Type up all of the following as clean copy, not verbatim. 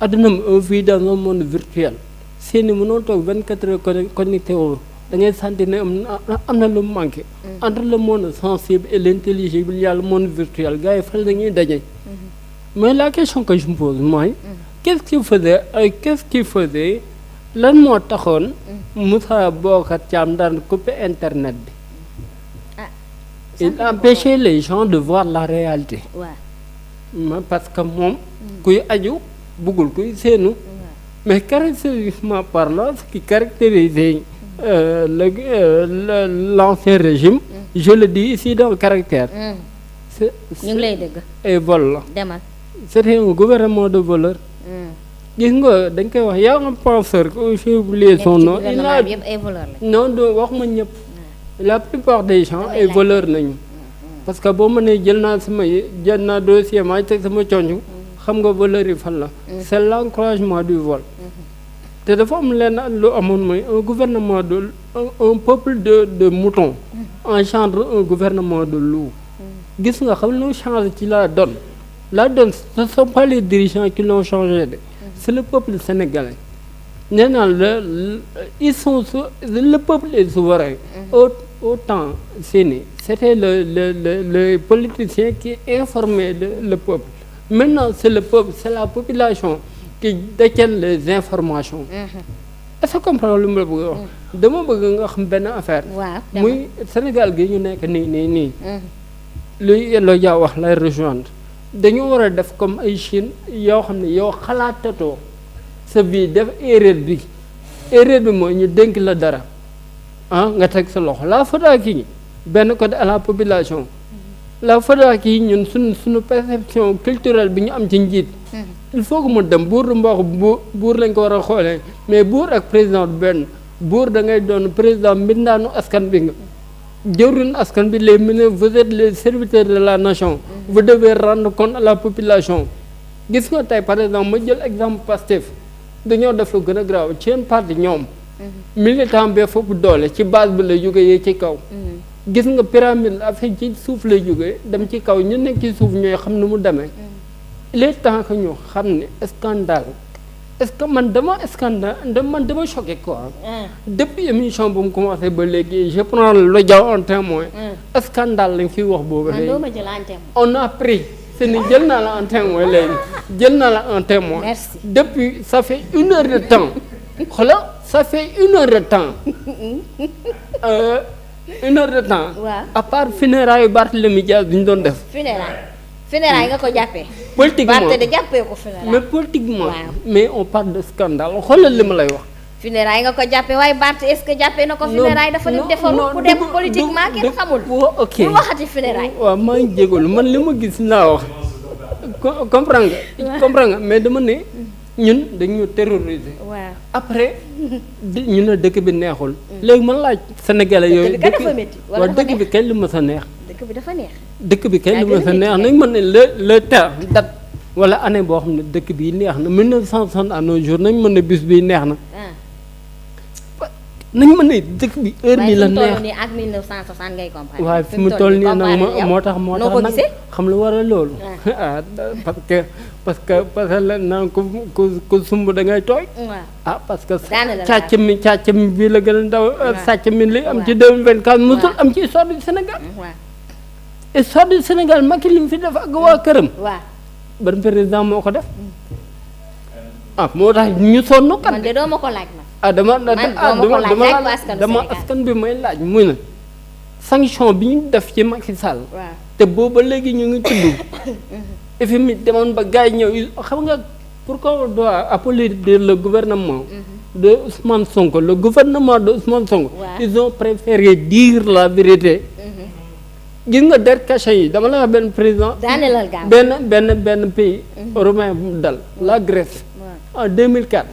adduna on vit dans un monde virtuel seeni mënoo toog 24 heures connecté woo da ngay sentir ne am na lu manqué. entre le monde sensible et l'intelligible il y a le monde virtuel gars yi fan la ñuy daje. mais la question que je me pose mooy. qu'est-ce qui faisait lan moo taxoon. Moussa Bocar Thiam daan couper internet bi. il empêchait les gens de voir la réalité. parce que moom. kuy aju bëggul kuy seenu. mais caractéristiquement parlant ce qui caractérisait l'ancien régime. je le dis ici dans le caractère. ñu ngi lay dégg. et vol la. demal. c'était un gouvernement de voleurs. gis nga dañ koy wax y a un penseur que j'ai oublié son nom. il a non do wax ma ñëpp. la plupart des gens ay voleurs nañu. parce que boo mënee jël naa dossier maa teg sama conc xam nga voleurs yi fan la. c'est l'encouragement du vol. te dafa am lenn lu amoon mooy un gouvernement de un peuple de moutons engendre un gouvernement de loups. gis nga xam lu changé ci la donne ce sont pas les dirigeants qui l'ont changé de c'est le peuple sénégalais. nee naa le peuple est souverain. Autant c'était le politicien qui informait le peuple. Maintenant c'est le peuple, c'est la population qui détient les informations. est-ce que comprendre lu ma la bëgg a wax. dama bëgg nga xam benn affaire. muy Sénégal gi ñu nekk nii. luy Yello Dia wax lay rejoindre. dañoo war a def comme ay Chine yoo xam ne yow xalaatatoo sa vie def erreur bi mooy ñu dénk la dara nga teg sa loxo la faudra kii benn côté à la population. la faudra kii ñun suñu perception culturelle bi ñu am ci njiit. il faut que mu dem buur du mbokk buur lañ ko war a xoolee mais buur ak président du benn buur da ngay doon président mbindaanu askan bi nga jëwriñ askan bi les ministres vous êtes les serviteurs de la nation. vous devez rendre compte à la population. gis nga tey par exemple ma jël exemple Pastef dañoo def lu gën a grave ci yenn parti ñoom. militant bee foofu doole ci base bi lay jógee yee ci kaw. gis nga pyramide affaire ci suuf lay jógee dem ci kaw ñu nekk ci suuf ñooy xam ni mu demee. il est temps que ñu xam ne scandale est-ce que man dama choqué quoi. depuis émission bu mu commencé ba léegi je prends l'audio en témoin. scandale lañ fi wax boobu léegi. on a pris. c'est ni jël naa la en témoin léegi jël naa la en témoin. Merci. depuis ça fait 1 heure de temps xoolal ça fait 1 heure de temps. 1 heure de temps. waaw à part funérailles Barthélémy Dias bi ñu doon def. funérailles nga ko jàppee. politiquement Barthé de jàppee ko funérailles. mais politiquement. waaw mais on parle de scandale xoolal li ma lay wax. funérailles nga ko jàppee waaye Barthé est-ce que jàppee na ko. funérailles dafa dem defaru ku dem politiquement kenn xamul. ok bu waxati funérailles. waaw maa ngi jégalu man li ma gis laa wax. comprendre nga mais dama ne. ñun dañu terroriser. waaw après ñu ne dëkk bi neexul. léegi man laaj sénégalais yooyu. dëkk bi kañ la ma sa neex. dëkk bi dafa neex. dëkk bi kañ la ma sa neex nañ mën ne le temps date wala année boo xam ne dëkk bi neex na 1960 à nos jours nañ mën ne bis bi neex na. nañ mën ne dëkk bi heure bi la neex waaye ak 1960 ngay comprendre. waaye fi mu toll nii nag moo tax nag xam lu war a loolu. parce que la naan ku sumb da ngay tooy. parce que càcc mi bii la gën a ndaw. sàcc mi li am ci 2024 musul am ci histoire du Sénégal. histoire du Sénégal Macky li mu fi def ak waa këram. ban président moo ko def. moo tax ñu sonn kat. man de doo ma ko laaj ma. dama askan bi may laaj muy na sanction bi ñu def ci Macky Sall. te booba léegi ñu ngi tudd. FMI demoon ba gars yi ñëw xam nga pourquoi on doit applaudir le gouvernement. de Ousmane Sonko le gouvernement de Ousmane Sonko. ils ont préféré dire la vérité. gis nga der cachet yi dama la wax benn président. benn pays. européen bu mu dal la Grèce. en 2004.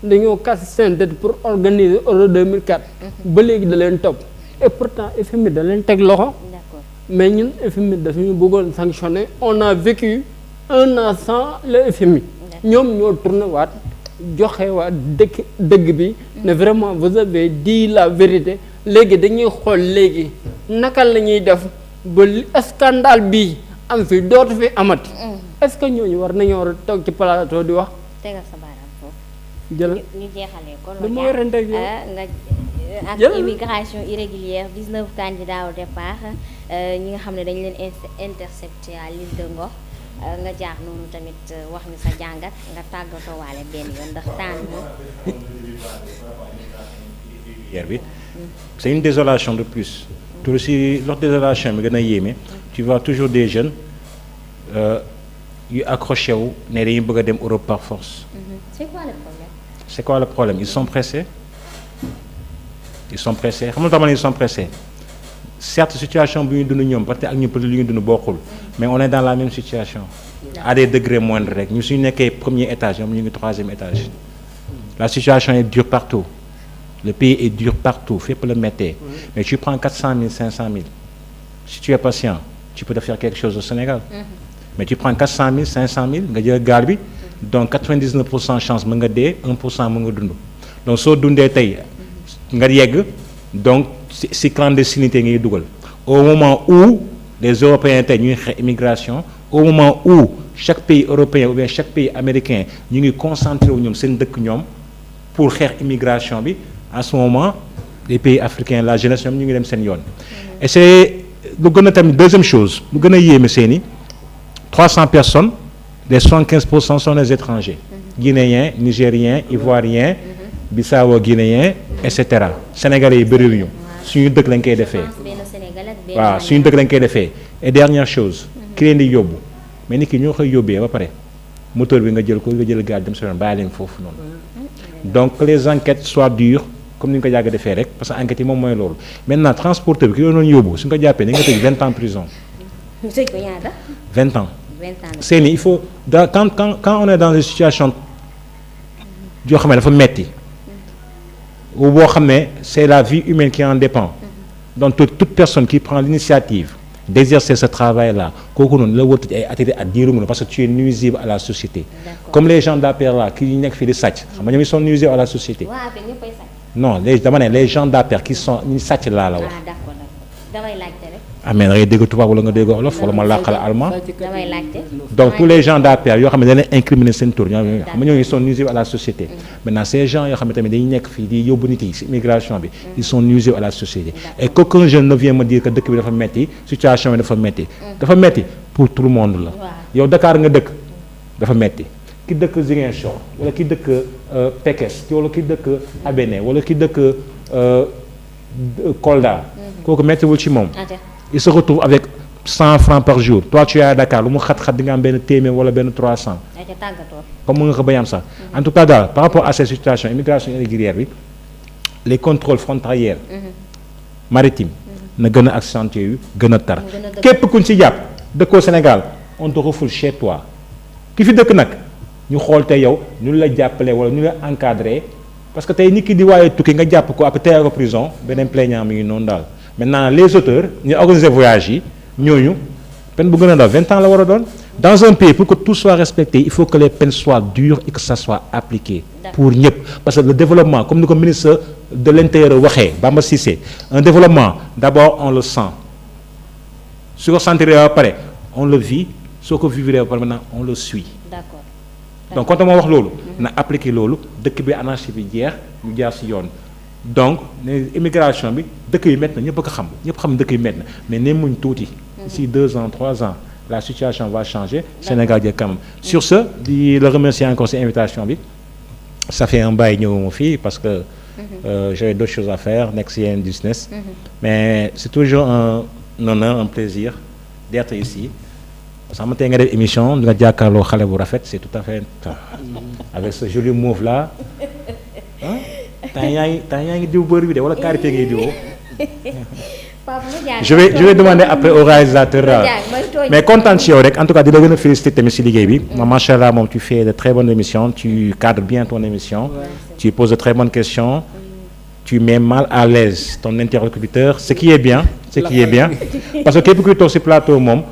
dañoo casse seen dette pour organiser Euro 2004. ba léegi da leen topp et pourtant FMI da leen teg loxo. mais ñun FMI dafa ñu bëggoon sanctionner on a vécu 1 an sans le FMI. ñoom ñoo tourné waat joxe waat dëgg bi. ne vraiment vous avez dit la vérité léegi dañuy xool léegi naka la ñuy def ba scandale bii am fi dootu fi amati. est-ce que ñooñu war nañoo war a toog ci plateau di wax. tegal sa baaraam foofu. jël ñu jeexalee ko. lu ma warante ak yow nga ak immigration irrégulière 19 candidats au départ ñi nga xam ne dañu leen intercepté à l'île de Ngor nga jaar noonu tamit wax ñu sa jàngat nga tàggatoo waale benn yoon ndax temps bi. C'est une désolation de plus. Tout aussi leur désolation bi gën a yéeme tu vois toujours des jeunes yu accroché wu ne dañu bëgg a dem Europe par force. C'est quoi le problème? C'est quoi le problème? Ils sont pressés. Xam nga tamit ils sont pressés. Certes situation bi ñu dund ñoom parce que ak ñu peut-être li ñu dund bokkul mais on est dans la même situation. À des degrés moindres rek ñu suñu nekkee premier étage ñoom ñu ngi troisième étage. La situation est dure partout. Le pays est dur partout fépp la méttee. Mais tu prends 400 000 500 000 si tu es patient tu peux te faire quelque chose au Sénégal. Mais tu prends 400 000 500 000 nga jël gaal bi donc 99% chance mën nga dee 1% mën nga dund donc soo dundee tey nga yegg donc si clandestinité ngay dugal au moment où les Européens tey ñuy xeex immigration au moment où chaque pays européen ou bien chaque pays américain ñu ngi concentré wu ñoom seen dëkk ñoom pour xeex immigration bi en ce moment les pays africains la jeunesse ñoom ñu ngi dem seen yoon. Et c'est lu gën a tamit deuxième chose lu gën a yéeme seeni 300 personnes les 75% sont des étrangers. Guinéens Nigériens Ivoiriens Bissau-Guinéens et cetera Sénégalais yi bëriwuñu suñu dëkk lañ koy defee. waaw suñu dëkk lañ koy defee. Et dernière chose ki leen di yóbbu mais nit ki ñoo koy yóbbee ba pare moteur bi nga jël ko nga jël gaal dem sa yoon bàyyi leen foofu noonu. Donc que les enquêtes soient dures comme ni ñu ko yàgg defee rek parce que enquêtes yi moom mooy loolu maintenant transporteur bi ki doon yóbbu suñu ko jàppee ni nga tëj 20 ans prison. 20 ans. Seeni il faut quand on est dans une situation yoo xam ne dafa metti ou boo xam ne c'est la vie humaine qui en dépend donc toute personne qui prend l'initiative d'exercer ce travail-là kooku noonu la wërta ci ay ateliers at diiru parce que tu es nuisible à la société. Comme les gens d'APR là qui nekk fii di sàcc xam nga ñoom ils sont nuisibles à la société. Non dama ne les gens d'APR qui sont ñu sàcc laa la wax. damay laajte rek. ah mais da ngay dégg tubaab wala nga dégg wolof wala ma làqal allemand. damay laajte. Donc tous les gens d'APR yoo xam ne dañ leen incriminer seen tour ñoom xam nga ñooñu ils sont nuisibles à la société. Maintenant ces gens yoo xam ne tamit dañuy nekk fii di yóbbu nit yi ci immigration bi ils sont nuisibles à la société. Et qu'aucun jeune ne vient me dire que dëkk bi dafa metti situation bi dafa metti. dafa metti pour tout le monde la. yow Dakar nga dëkk dafa metti ki dëkk Ziguinchor wala ki dëkk Pekes wala ki dëkk Abéné wala ki dëkk Kolda. kooku mettiwul ci moom. Il se retrouve avec 100 francs par jour toi tu es à Dakar lu mu xat-xat di nga am benn téeméer wala benn 300. comme mu nga ko bañ am sax. En tout cas daal par rapport à cette situation immigration irrégulière bi les contrôles frontaliers maritimes na gën a accentuer yu gën a tar. képp kuñ ci jàpp dëkkoo Sénégal on te refoule chez toi ki fi dëkk nag ñu xool te yow ñu la jàppale wala ñu la encadré parce que tey nit ki di waaye tukki nga jàpp ko après tey ko prison beneen plaignant mi ngi noonu daal. Maintenant les auteurs ñu organiser voyage yi ñooñu peine bu gën a ndaw 20 ans la war a doon dans un pays pour que tout soit respecté il faut que les peines soient dures et que ça soit appliqué pour ñëpp parce que le développement comme ni ko ministre de l'intérieur waxee Bamba Cissé un développement d'abord on le sent su ko sentiree ba pare on le vit soo ko vivre ba pare maintenant on le suit. D'accord. Donc quand ma wax loolu na appliqué loolu dëkk bi anarchie bi jeex ñu jaar ci yoon. Donc immigration bi dëkk yi métti na ñëpp a ko xam ñëpp xam dëkk yi métti na mais ne muñ tuuti. D'ici 2 ans 3 ans la situation va changer. Sénégal jël quand même. Sur ce di la remercier encore ci invitation bi ça fait un bail ñëwuma fii parce que j'avais d'autres choses à faire nekk ci yeneen business. Mais c'est toujours un honneur un plaisir d'être ici parce que xam nga tey nga def émission nga jàkkaarloo xale bu rafet c'est tout à fait avec ce joli mauve là temps yaa ngi diw beurre bi de wala karité ngay diwoo. je vais demander après au réalisateur mais kontaan ci yow rek en tout cas di la gën a féliciter tamit ci liggéey bi. macha allah moom tu fais de très bonnes émissions tu cadres bien ton émission. Tu poses de très bonnes questions. Tu mets mal à l'aise ton interlocuteur ce qui est bien. Parce que képp kuy toog ci plateau moom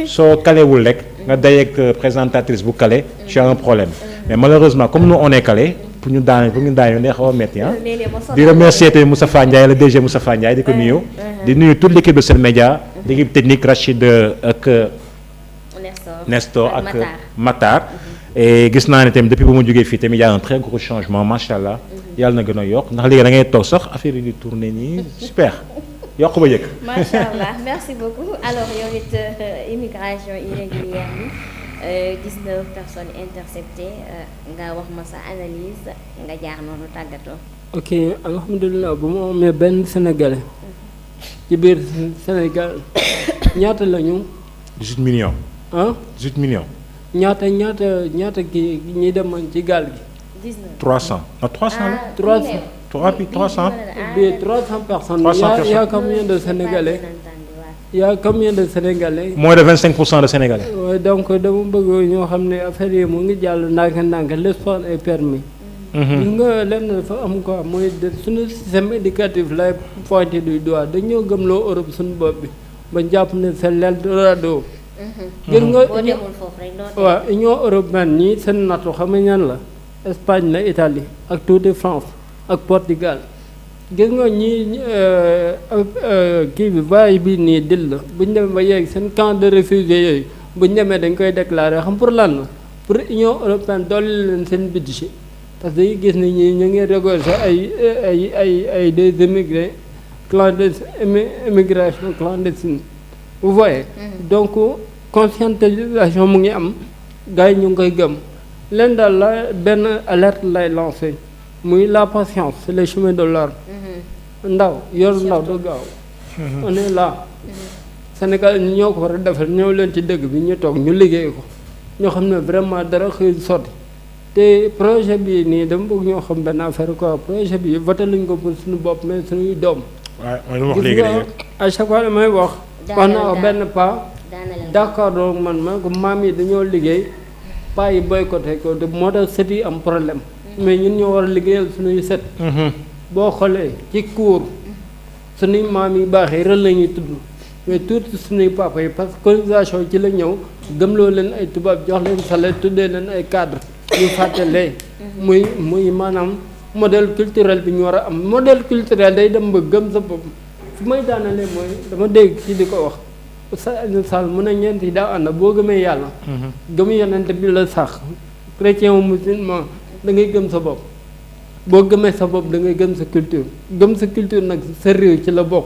soo calewul rek nga dajeek présentatrice bu calé tu as un problème mais malheureusement comme nous on est calé. pour ñu daan ne xaw a métti di remercier tamit Moustapha Ndiaye le DG Moustapha Ndiaye di ko nuyu di nuyu toute l'équipe de Sen Média l'équipe technique Rachid ak Nestor ak Matar et gis naa ne tamit depuis ba ma jógee fii tamit y a un très gros changement macha allah yàlla na gën a yokk ndax léegi da ngay toog sax affaire yi di tourner nii super yokk ba yëg. macha allah merci beaucoup alors yow it immigration irrégulière bi 19 personnes interceptées nga wax ma sa analyse nga jaar noonu tàggatoo. ok alhamdulilah bu ma amee benn sénégalais ci biir Sénégal ñaata la ñu. 18 millions. ah 18 millions. ñaata kii ñi demoon ci gaal gi. 19 300 non 300 la. 300 300. bii 300 personnes. 300 personnes. Il y a combien de Sénégalais? Il y a combien de Sénégalais? moins de 25% de Sénégalais. Ouais, donc dama bëgg ñoo xam ne affaire yi mu ngi jàll ndànk-ndànk l'espoir est permis. gis nga lenn dafa am quoi mooy de suñu système éducatif lay pointé du doigt dañoo gëmloo Europe suñu bopp bi ba jàpp ne c'est l'Eldorado. gis nga boo demul foofu rek doo dem. waaw Union européenne ñii seen nattu xam nga ñan la Espagne la Italie ak tuuti France ak Portugal gis nga ñii kii bi vague bi nii dil la bu ñu demee ba yegg seen camp de réfugiés yooyu bu ñu demee dañ koy déclarer xam pour lan la pour Union européenne dolli leen seen budget parce que dañuy gis ne ñii ñu ngi régorger ay des émigrés clandestins immigration clandestine vous voyez. Donc conscientisation mu ngi am gars yi ñu ngi koy gëm leen daal la benn alerte lay lancé muy la patience c'est le chemin de l'or. ndaw yor ndaw du gaaw. on est là. Sénégal ñu ñoo ko war a defal ñëw leen ci dëgg bi ñu toog ñu liggéey ko ñoo xam ne vraiment dara xëy sotti te projet bi nii dama bëgg ñoo xam benn affaire quoi projet bi voté luñ ko pour suñu bopp mais suñuy doom. waaw mooy lu ma wax léegi à chaque fois damay wax. wax naa ko benn pas. d'accord donc man ko maam yi dañoo liggéey pas yi boycotté ko de moo tax sët yi am problème. mais ñun ñoo war a liggéeyal suñuy sët. boo xoolee ci cour suñuy maam yi baaxee rël la ñuy tudd mais tuuti suñuy papa yi parce que colonisation ci la ñëw gëmloo leen ay tubaab jox leen salaire tuddee leen ay cadre ñu fàttalee. muy maanaam modèle culturel bi ñu war a am modèle culturel day dem ba gëm sa bopp fi may daanalee mooy dama dégg ci di ko wax Sall mun a ñeent yi daa ànd boo gëmee yàlla. gëm yonent bi la sax chrétien ou musulman da ngay gëm sa bopp. boo gëmee sa bopp da ngay gëm sa culture nag sa réew ci la bokk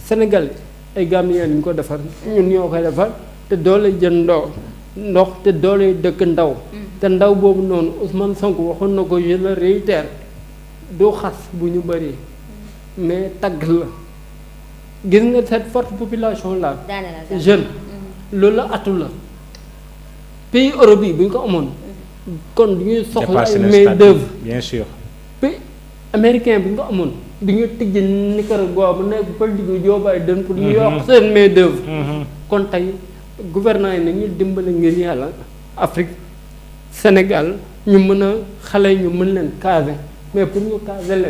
Sénégal ay Gambien ñu ko defar ñun ñoo koy defar te doole jën ndox te doole dëkk ndaw te ndaw boobu noonu Ousmane Sonko waxoon na ko je le réitère du xas bu ñu bëri mais tagg la gis nga cette forte population là jeune loolu la atu la pays Europe yi bu ñu ko amoon kon du ñuy soxla ay main d'œuvre bien sûr. pays américain bi nga amoon di nga tijji Nicaragua bu nekk politique Joe Biden pour ñu yokk seen main d'œuvre kon tey gouvernement yi nañu dimbali ngir yàlla Afrique Sénégal ñu mën a xale ñu mën leen caser mais pour ñu caser leen